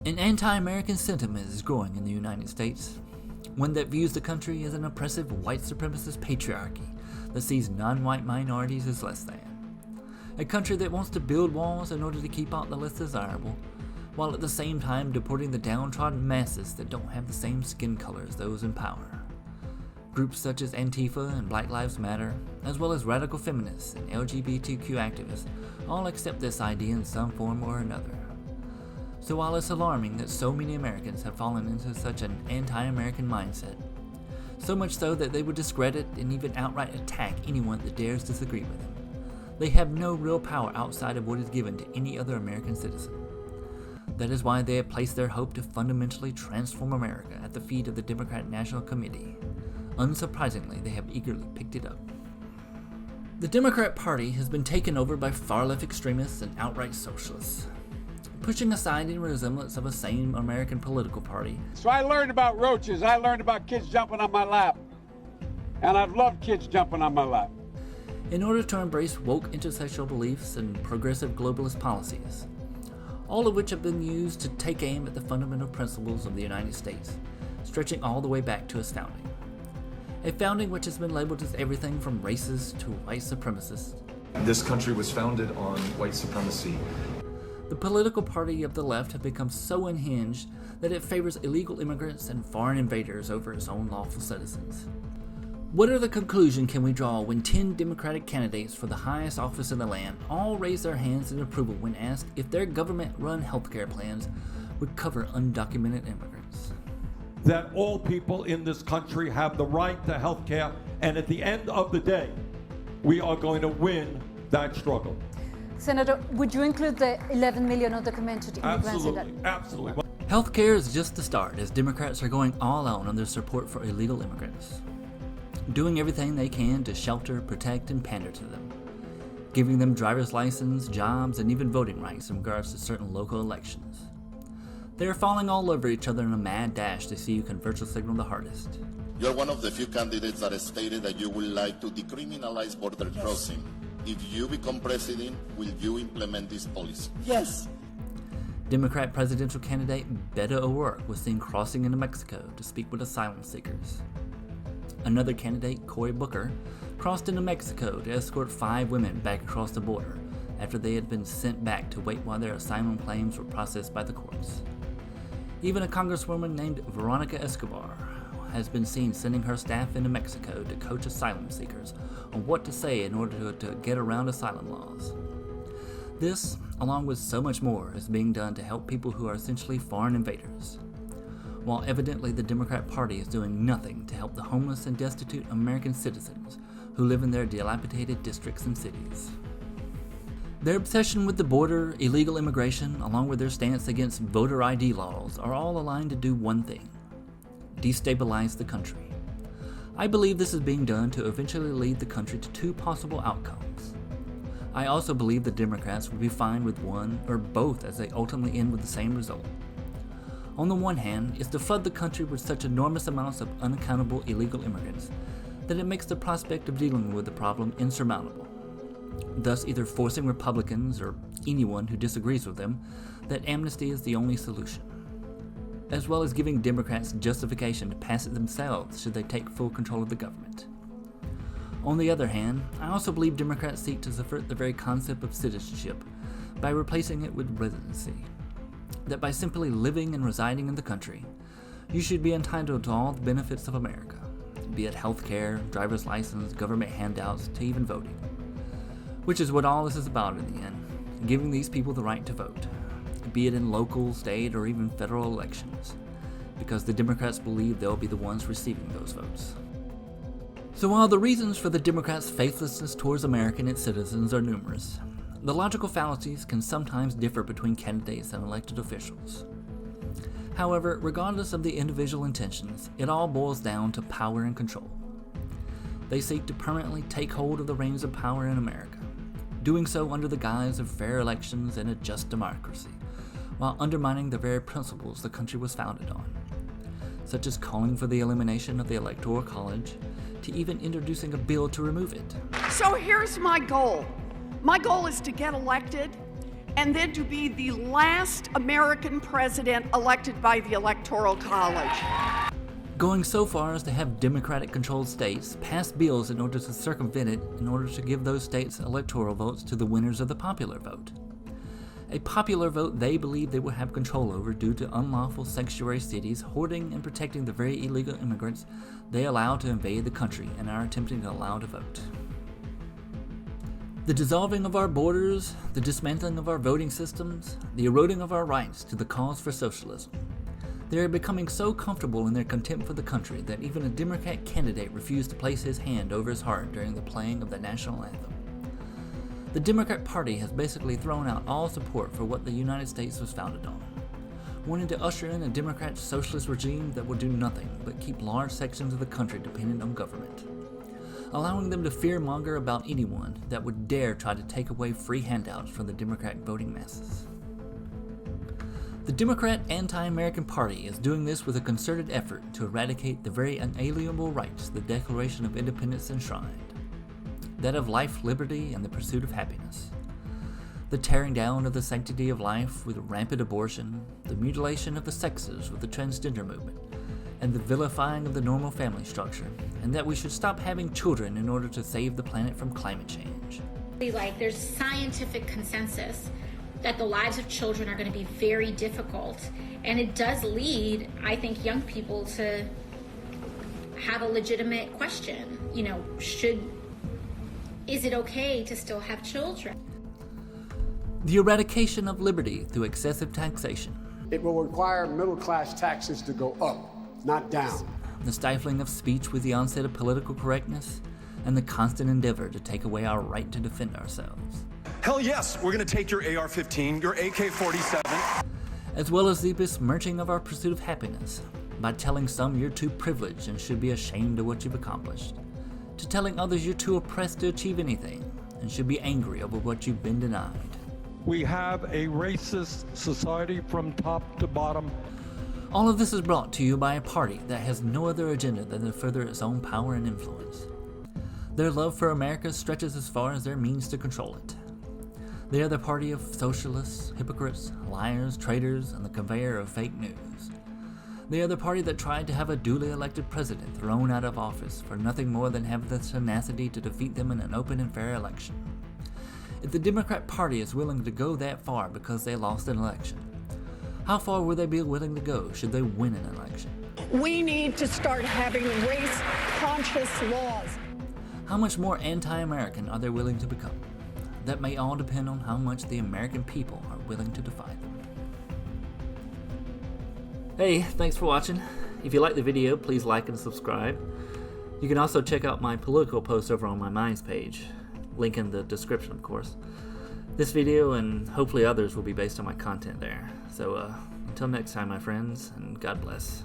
An anti-American sentiment is growing in the United States, one that views the country as an oppressive white supremacist patriarchy that sees non-white minorities as less than. A country that wants to build walls in order to keep out the less desirable, while at the same time deporting the downtrodden masses that don't have the same skin color as those in power. Groups such as Antifa and Black Lives Matter, as well as radical feminists and LGBTQ activists, all accept this idea in some form or another. So while it's alarming that so many Americans have fallen into such an anti-American mindset, so much so that they would discredit and even outright attack anyone that dares disagree with them, they have no real power outside of what is given to any other American citizen. That is why they have placed their hope to fundamentally transform America at the feet of the Democratic National Committee. Unsurprisingly, they have eagerly picked it up. The Democrat Party has been taken over by far-left extremists and outright socialists. Pushing aside any resemblance of a sane American political party. So I learned about roaches, I learned about kids jumping on my lap. And I've loved kids jumping on my lap. In order to embrace woke intersectional beliefs and progressive globalist policies, all of which have been used to take aim at the fundamental principles of the United States, stretching all the way back to its founding. A founding which has been labeled as everything from racist to white supremacist. This country was founded on white supremacy. The political party of the left have become so unhinged that it favors illegal immigrants and foreign invaders over its own lawful citizens. What other conclusion can we draw when 10 Democratic candidates for the highest office in the land all raise their hands in approval when asked if their government-run healthcare plans would cover undocumented immigrants? That all people in this country have the right to health care, and at the end of the day, we are going to win that struggle. Senator, would you include the 11 million undocumented immigrants in that? Absolutely. Healthcare is just the start, as Democrats are going all out on their support for illegal immigrants, doing everything they can to shelter, protect, and pander to them, giving them driver's license, jobs, and even voting rights in regards to certain local elections. They are falling all over each other in a mad dash to see who can virtual signal the hardest. You're one of the few candidates that has stated that you would like to decriminalize border crossing. If you become president, will you implement this policy? Yes. Democrat presidential candidate Beto O'Rourke was seen crossing into Mexico to speak with asylum seekers. Another candidate, Cory Booker, crossed into Mexico to escort 5 women back across the border after they had been sent back to wait while their asylum claims were processed by the courts. Even a congresswoman named Veronica Escobar has been seen sending her staff into Mexico to coach asylum seekers on what to say in order to get around asylum laws. This, along with so much more, is being done to help people who are essentially foreign invaders, while evidently the Democrat Party is doing nothing to help the homeless and destitute American citizens who live in their dilapidated districts and cities. Their obsession with the border, illegal immigration, along with their stance against voter ID laws, are all aligned to do one thing: destabilize the country. I believe this is being done to eventually lead the country to 2 possible outcomes. I also believe the Democrats would be fine with one or both as they ultimately end with the same result. On the one hand, is to flood the country with such enormous amounts of unaccountable illegal immigrants that it makes the prospect of dealing with the problem insurmountable, thus either forcing Republicans or anyone who disagrees with them that amnesty is the only solution, as well as giving Democrats justification to pass it themselves should they take full control of the government. On the other hand, I also believe Democrats seek to subvert the very concept of citizenship by replacing it with residency. That by simply living and residing in the country, you should be entitled to all the benefits of America, be it healthcare, driver's license, government handouts, to even voting. Which is what all this is about in the end, giving these people the right to vote, be it in local, state, or even federal elections, because the Democrats believe they'll be the ones receiving those votes. So while the reasons for the Democrats' faithlessness towards America and its citizens are numerous, the logical fallacies can sometimes differ between candidates and elected officials. However, regardless of the individual intentions, it all boils down to power and control. They seek to permanently take hold of the reins of power in America, doing so under the guise of fair elections and a just democracy, while undermining the very principles the country was founded on, such as calling for the elimination of the Electoral College, to even introducing a bill to remove it. So here's my goal. My goal is to get elected and then to be the last American president elected by the Electoral College. Going so far as to have Democratic-controlled states pass bills in order to circumvent it in order to give those states electoral votes to the winners of the popular vote. A popular vote they believe they will have control over due to unlawful sanctuary cities hoarding and protecting the very illegal immigrants they allow to invade the country and are attempting to allow to vote. The dissolving of our borders, the dismantling of our voting systems, the eroding of our rights to the cause for socialism. They are becoming so comfortable in their contempt for the country that even a Democrat candidate refused to place his hand over his heart during the playing of the national anthem. The Democrat Party has basically thrown out all support for what the United States was founded on, wanting to usher in a Democrat socialist regime that will do nothing but keep large sections of the country dependent on government, allowing them to fearmonger about anyone that would dare try to take away free handouts from the Democrat voting masses. The Democrat Anti-American Party is doing this with a concerted effort to eradicate the very unalienable rights the Declaration of Independence enshrined, that of life, liberty, and the pursuit of happiness. The tearing down of the sanctity of life with rampant abortion, the mutilation of the sexes with the transgender movement, and the vilifying of the normal family structure, and that we should stop having children in order to save the planet from climate change. There's scientific consensus that the lives of children are going to be very difficult, and it does lead, I think, young people to have a legitimate question. Is it okay to still have children? The eradication of liberty through excessive taxation. It will require middle-class taxes to go up, not down. The stifling of speech with the onset of political correctness, and the constant endeavor to take away our right to defend ourselves. Hell yes, we're gonna take your AR-15, your AK-47. As well as the besmirching of our pursuit of happiness, by telling some you're too privileged and should be ashamed of what you've accomplished, to telling others you're too oppressed to achieve anything and should be angry over what you've been denied. We have a racist society from top to bottom. All of this is brought to you by a party that has no other agenda than to further its own power and influence. Their love for America stretches as far as their means to control it. They are the party of socialists, hypocrites, liars, traitors, and the conveyor of fake news. They are the party that tried to have a duly elected president thrown out of office for nothing more than have the tenacity to defeat them in an open and fair election. If the Democrat Party is willing to go that far because they lost an election, how far will they be willing to go should they win an election? We need to start having race-conscious laws. How much more anti-American are they willing to become? That may all depend on how much the American people are willing to defy them. Hey, thanks for watching. If you liked the video, please like and subscribe. You can also check out my political posts over on my Minds page. Link in the description, of course. This video and hopefully others will be based on my content there. So until next time, my friends, and God bless.